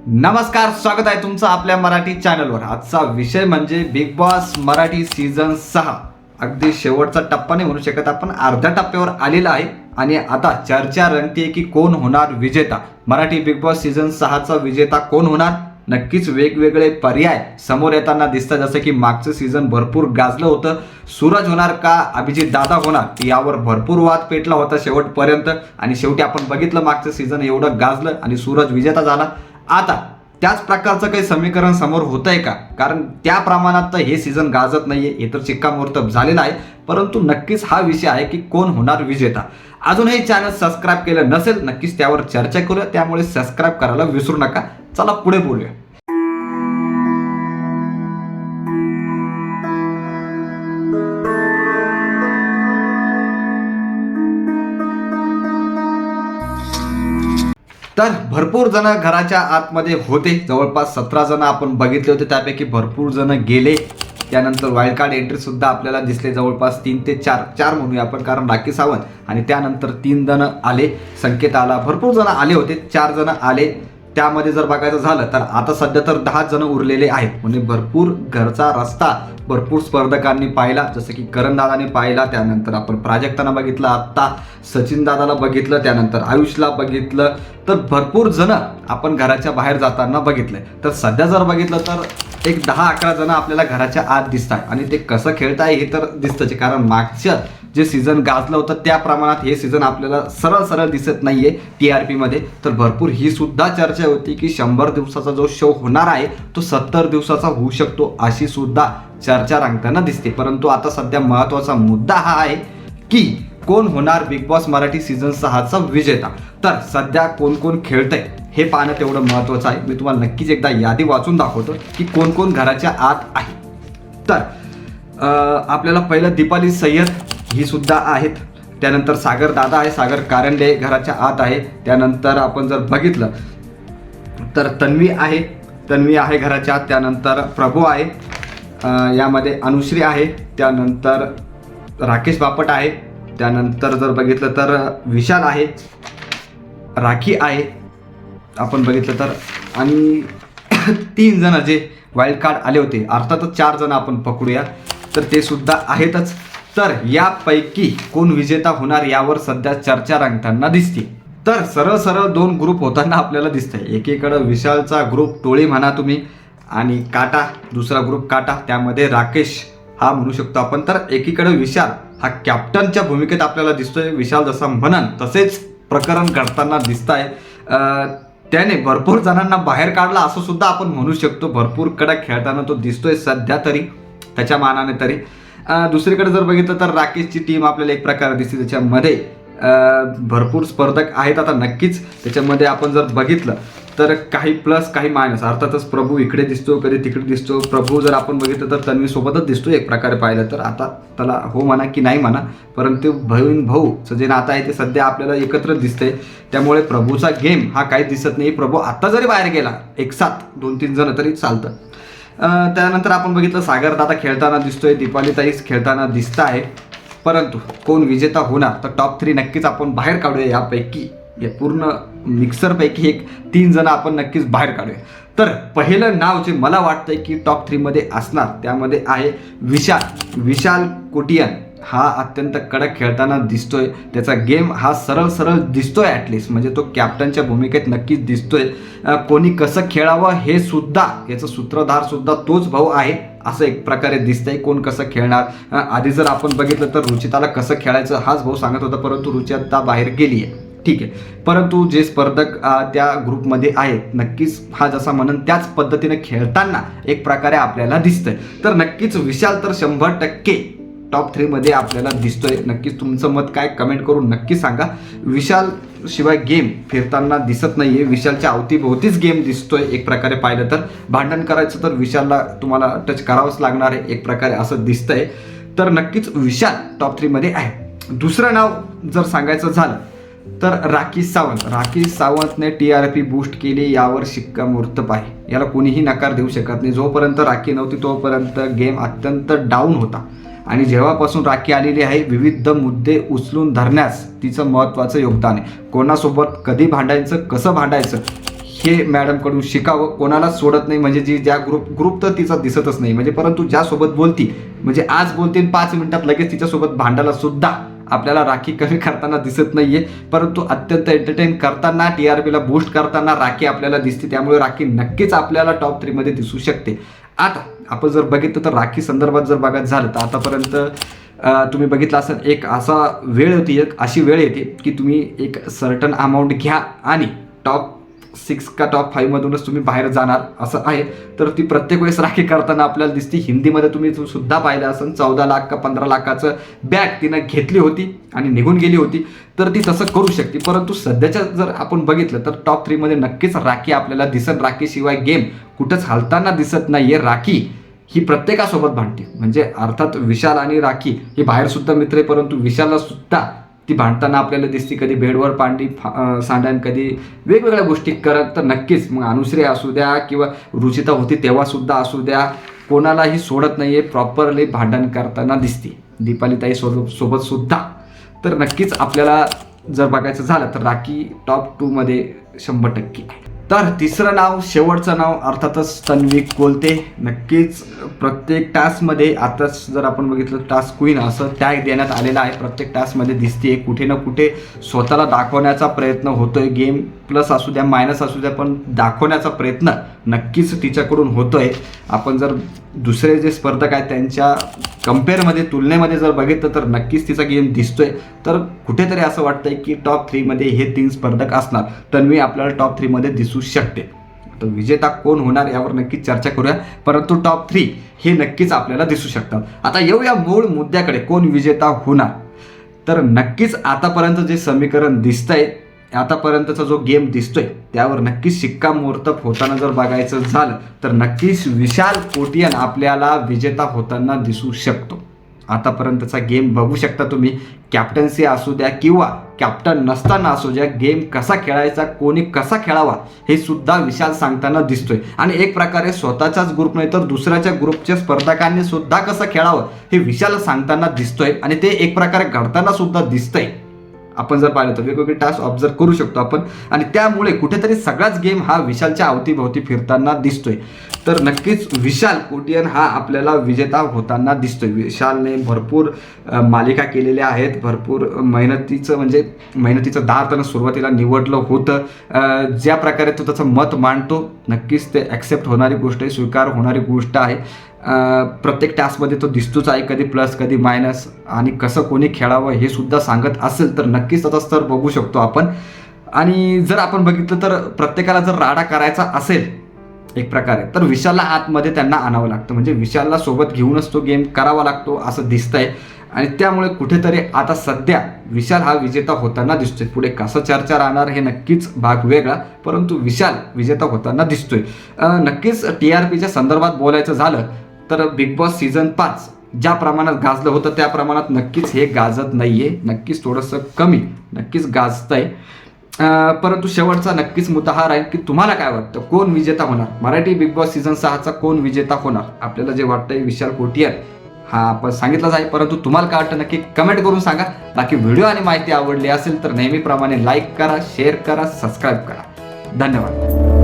नमस्कार, स्वागत आहे तुमचं आपल्या मराठी चॅनलवर। आजचा विषय म्हणजे बिग बॉस मराठी सीझन 6। अगदी शेवटचा टप्पा नाही म्हणू शकत आपण, अर्ध्या टप्प्यावर आलेला आहे आणि आता चर्चा रंगते की कोण होणार विजेता। मराठी बिग बॉस सीझन 6 चा विजेता कोण होणार? नक्कीच वेगवेगळे पर्याय समोर येताना दिसतात, जसं की मागचं सीझन भरपूर गाजलं होतं। सूरज होणार का अभिजित दादा होणार, यावर भरपूर वाद पेटला होता शेवटपर्यंत आणि शेवटी आपण बघितलं मागचं सीझन एवढं गाजलं आणि सूरज विजेता झाला। आता त्याच प्रकारचं काही समीकरण समोर होतंय का? कारण त्या प्रमाणात तर हे सीझन गाजत नाहीये, हे तर शिक्कामोर्तब झालेलं आहे। परंतु नक्कीच हा विषय आहे की कोण होणार विजेता। अजूनही चॅनल सबस्क्राईब केलं नसेल नक्कीच त्यावर चर्चा करूया, त्यामुळे सबस्क्राईब करायला विसरू नका। चला पुढे बोलूया। तर भरपूर जण घराच्या आतमध्ये होते, जवळपास 17 जण आपण बघितले होते, त्यापैकी भरपूर जण गेले। त्यानंतर वाईल्ड कार्ड एंट्री सुद्धा आपल्याला दिसले, जवळपास 3 ते 4 म्हणूया आपण, कारण राखी सावंत आणि त्यानंतर 3 जण आले, संकेत आला, भरपूर जण आले होते, 4 जण आले। त्यामध्ये जर बघायचं झालं तर आता सध्या तर 10 जण उरलेले आहेत, म्हणजे भरपूर घरचा रस्ता भरपूर स्पर्धकांनी पाहिला, जसं की करण दादाने पाहिला, त्यानंतर आपण प्राजक्ताना बघितलं, आत्ता सचिन दादाला बघितलं, त्यानंतर आयुषला बघितलं, तर भरपूर जण आपण घराच्या बाहेर जाताना बघितलंय। तर सध्या जर बघितलं तर एक 10-11 जण आपल्याला घराच्या आत दिसत आहे आणि ते कसं खेळताय हे तर दिसतंच, कारण मागचं जे सीझन गाजलं होतं त्या प्रमाणात हे सीझन आपल्याला सरळ दिसत नाहीये TRP मध्ये। तर भरपूर ही सुद्धा चर्चा होती की 100 दिवसाचा जो शो होणार आहे तो 70 दिवसाचा होऊ शकतो, अशी सुद्धा चर्चा रंगताना दिसते। परंतु आता सध्या महत्त्वाचा मुद्दा हा आहे की कोण होणार बिग बॉस मराठी सीझन 6 चा विजेता। तर सध्या कोण कोण खेळतंय हे पाहणं तेवढं महत्त्वाचं आहे। मी तुम्हाला नक्कीच एकदा यादी वाचून दाखवतो की कोण कोण घराच्या आत आहे। तर आपल्याला पहिलं दीपाली सय्यद ही सुद्धा आहेत, त्यानंतर सागर दादा आहे, सागर कारंडे घराच्या आत आहे। त्यानंतर आपण जर बघितलं तर तन्वी आहे घराच्या आत, त्यानंतर प्रभू आहे, यामध्ये अनुश्री आहे, त्यानंतर राकेश बापट आहे, त्यानंतर जर बघितलं तर विशाल आहे, राखी आहे आपण बघितलं तर, आणि 3 जण जे वाईल्ड कार्ड आले होते, अर्थातच 4 जण आपण पकडूया, तर ते सुद्धा आहेतच। तर यापैकी कोण विजेता होणार यावर सध्या चर्चा रंगताना दिसते। तर सरळ 2 ग्रुप होताना आपल्याला दिसतंय। एकीकडे विशालचा ग्रुप टोळी म्हणा तुम्ही, आणि काटा दुसरा ग्रुप काटा, त्यामध्ये राकेश हा म्हणू शकतो आपण। तर एकीकडे विशाल हा कॅप्टनच्या भूमिकेत आपल्याला दिसतोय, विशाल जसा म्हणन तसेच प्रकरण घडताना दिसत आहे। त्याने भरपूर जणांना बाहेर काढला असं सुद्धा आपण म्हणू शकतो, भरपूर कडक खेळताना तो दिसतोय सध्या तरी, त्याच्या मानाने तरी। दुसरीकडे जर बघितलं तर राकेशची टीम आपल्याला एक प्रकारे दिसते, त्याच्यामध्ये भरपूर स्पर्धक आहेत। आता नक्कीच त्याच्यामध्ये आपण जर बघितलं तर काही प्लस काही मायनस, अर्थातच प्रभू इकडे दिसतो, कधी तिकडे दिसतो। प्रभू जर आपण बघितलं तर तन्वी सोबतच दिसतो एक प्रकारे पाहिलं तर, आता त्याला हो म्हणा की नाही म्हणा, परंतु बहीण भाऊचं जे नातं आहे ते सध्या आपल्याला एकत्र दिसतंय, त्यामुळे प्रभूचा गेम हा काही दिसत नाही। प्रभू आत्ता जरी बाहेर गेला एक साथ 2-3 जण तरी चालतं। त्यानंतर आपण बघितलं सागर दादा खेळताना दिसतोय, दीपाली ताईच खेळताना दिसत आहे। परंतु कोण विजेता होणार, तर टॉप 3 नक्कीच आपण बाहेर काढूया, यापैकी या पूर्ण मिक्सरपैकी 3 जण आपण नक्कीच बाहेर काढूया। तर पहिलं नाव जे मला वाटतंय की टॉप 3 मध्ये असणार त्यामध्ये आहे विशाल कोटियन। हा अत्यंत कडक खेळताना दिसतोय, त्याचा गेम हा सरळ दिसतोय, ॲटलिस्ट म्हणजे तो कॅप्टनच्या भूमिकेत नक्कीच दिसतोय। कोणी कसं खेळावं हे सुद्धा याचं सूत्रधार सुद्धा तोच भाऊ आहे असं एक प्रकारे दिसतंय। कोण कसं खेळणार, आधी जर आपण बघितलं तर रुचिताला कसं खेळायचं हाच भाऊ सांगत होता, परंतु रुचिता बाहेर गेली आहे, ठीक आहे। परंतु जे स्पर्धक त्या ग्रुपमध्ये आहेत नक्कीच हा जसा म्हणून त्याच पद्धतीने खेळताना एक प्रकारे आपल्याला दिसतंय। तर नक्कीच विशाल तर 100% टॉप 3 मध्ये आपल्याला दिसतोय। नक्कीच तुमचं मत काय कमेंट करून नक्की सांगा। विशाल शिवाय गेम फिरताना दिसत नाहीये, विशालच्या अवतीभोवतीच गेम दिसतोय एक प्रकारे पाहिलं तर। भांडण करायचं तर विशालला तुम्हाला टच करावंच लागणार आहे एक प्रकारे असं दिसतंय। तर नक्कीच विशाल टॉप 3 मध्ये आहे। दुसरं नाव जर सांगायचं झालं तर राखी सावंतने TRP बूस्ट केली, यावर शिक्कामोर्तब आहे, याला कोणीही नकार देऊ शकत नाही। जोपर्यंत राखी नव्हती तोपर्यंत गेम अत्यंत डाऊन होता, आणि जेव्हापासून राखी आलेली आहे विविध मुद्दे उचलून धरण्यास तिचं महत्त्वाचं योगदान आहे। कोणासोबत कधी भांडायचं, कसं भांडायचं हे मॅडमकडून शिकावं. कोणाला सोडत नाही, म्हणजे जी ज्या ग्रुप तर तिचा दिसतच नाही, म्हणजे परंतु ज्यासोबत बोलती, म्हणजे आज बोलते 5 मिनिटात लगेच तिच्यासोबत भांडायला सुद्धा आपल्याला राखी कमी करताना दिसत नाहीये, परंतु अत्यंत एंटरटेन करताना, टीआरपीला बूस्ट करताना राखी आपल्याला दिसते. त्यामुळे राखी नक्कीच आपल्याला टॉप 3 मध्ये दिसू शकते. आता आपण जर बघितलं तर राखी संदर्भात जर बघायचं झालं तर आतापर्यंत तुम्ही बघितलं असेल, एक असा वेळ होती, एक अशी वेळ येते की तुम्ही एक सर्टन अमाऊंट घ्या आणि टॉप 6 का टॉप 5 मधूनच तुम्ही बाहेर जाणार असं आहे. तर ती प्रत्येक वेळेस राखी करताना आपल्याला दिसते. हिंदीमध्ये तुम्ही सुद्धा पाहिलं असेल, 14 लाख का 15 लाखाचं बॅग तिनं घेतली होती आणि निघून गेली होती. तर ती तसं करू शकते, परंतु सध्याच्या जर आपण बघितलं तर टॉप 3 मध्ये नक्कीच राखी आपल्याला दिसत. राखीशिवाय गेम कुठंच हालताना दिसत नाहीये. राखी ही प्रत्येकासोबत भांडते, म्हणजे अर्थात विशाल आणि राखी हे बाहेर सुद्धा मित्र आहे, परंतु विशालला सुद्धा ती भांडताना आपल्याला दिसते. कधी बेडवर पांडी सांडण, कधी वेगवेगळ्या गोष्टी करत. तर नक्कीच मग अनुश्री असू द्या किंवा रुचिता होती तेव्हा सुद्धा असू द्या, कोणालाही सोडत नाहीये, प्रॉपरली भांडण करताना दिसते. दीपाली ताई सोबत सुद्धा. तर नक्कीच आपल्याला जर बघायचं झालं तर राखी टॉप 2 मध्ये 100% आहे. तर तिसरं नाव, शेवटचं नाव अर्थातच तन्वी कोलते. नक्कीच प्रत्येक टास्कमध्ये आताच जर आपण बघितलं टास्क क्वीन असं टॅग देण्यात आलेला आहे. प्रत्येक टास्कमध्ये दिसते, कुठे ना कुठे स्वतःला दाखवण्याचा प्रयत्न होतोय. गेम प्लस असू द्या मायनस असू द्या, पण दाखवण्याचा प्रयत्न नक्कीच तिच्याकडून होतोय. आपण जर दुसरे जे स्पर्धक आहेत त्यांच्या कम्पेअरमध्ये, तुलनेमध्ये जर बघितलं तर नक्कीच तिचा गेम दिसतोय. तर कुठेतरी असं वाटतंय की टॉप 3 मध्ये हे 3 स्पर्धक असणार. तन्वी आपल्याला टॉप 3 मध्ये दिसू शकते. तर विजेता कोण होणार यावर नक्कीच चर्चा करूया, परंतु टॉप 3 हे नक्कीच आपल्याला दिसू शकतात. आता येऊया मूळ मुद्द्याकडे, कोण विजेता होणार. तर नक्कीच आतापर्यंत जे समीकरण दिसतंय, आतापर्यंतचा जो गेम दिसतोय त्यावर नक्कीच शिक्कामोर्तब होताना जर बघायचं झालं तर नक्कीच विशाल कोटियन आपल्याला विजेता होताना दिसू शकतो. आतापर्यंतचा गेम बघू शकता तुम्ही, कॅप्टन्सी असू द्या किंवा कॅप्टन नसताना असू द्या, गेम कसा खेळायचा, कोणी कसा खेळावा हे सुद्धा विशाल सांगताना दिसतोय. आणि एक प्रकारे स्वतःच्याच ग्रुप नाही तर दुसऱ्याच्या ग्रुपच्या स्पर्धकांनी सुद्धा कसं खेळावं हे विशाल सांगताना दिसतोय आणि ते एक प्रकारे घडताना सुद्धा दिसतंय. आपण जर पाहिलं तर वेगवेगळे टास्क ऑब्झर्व करू शकतो आपण, आणि त्यामुळे कुठेतरी सगळाच गेम हा विशालच्या अवतीभोवती फिरताना दिसतोय. तर नक्कीच विशाल कोटियन हा आपल्याला विजेता होताना दिसतोय. विशालने भरपूर मालिका केलेल्या आहेत, भरपूर मेहनतीचं दार त्यानं सुरुवातीला निवडलं होतं. ज्या प्रकारे तो त्याचं मत मांडतो नक्कीच ते ॲक्सेप्ट होणारी गोष्ट आहे, स्वीकार होणारी गोष्ट आहे. प्रत्येक टास्कमध्ये तो दिसतोच आहे, कधी प्लस कधी मायनस, आणि कसं कोणी खेळावं हे सुद्धा सांगत असेल तर नक्कीच त्याचा स्तर बघू शकतो आपण. आणि जर आपण बघितलं तर प्रत्येकाला जर राडा करायचा असेल एक प्रकारे तर विशालला आतमध्ये त्यांना आणावं लागतं, म्हणजे विशालला सोबत घेऊनच तो गेम करावा लागतो असं दिसतंय. आणि त्यामुळे कुठेतरी आता सध्या विशाल हा विजेता होताना दिसतोय. पुढे कसं चर्चा राहणार हे नक्कीच भाग वेगळा, परंतु विशाल विजेता होताना दिसतोय. नक्कीच TRPच्या संदर्भात बोलायचं झालं तर बिग बॉस सीझन 5 ज्या प्रमाणात गाजलं होतं त्या प्रमाणात नक्कीच हे गाजत नाहीये, नक्कीच थोडंसं कमी नक्कीच गाजतंय. परंतु शेवटचा नक्कीच मुद्दा हा राहील की तुम्हाला काय वाटतं, कोण विजेता होणार, मराठी बिग बॉस सीझन 6चा कोण विजेता होणार. आपल्याला जे वाटतंय विशाल कोटियन हा आपण सांगितलंच आहे, परंतु तुम्हाला काय वाटतं नक्की कमेंट करून सांगा. बाकी व्हिडिओ आणि माहिती आवडली असेल तर नेहमीप्रमाणे लाईक करा, शेअर करा, सबस्क्राईब करा. धन्यवाद.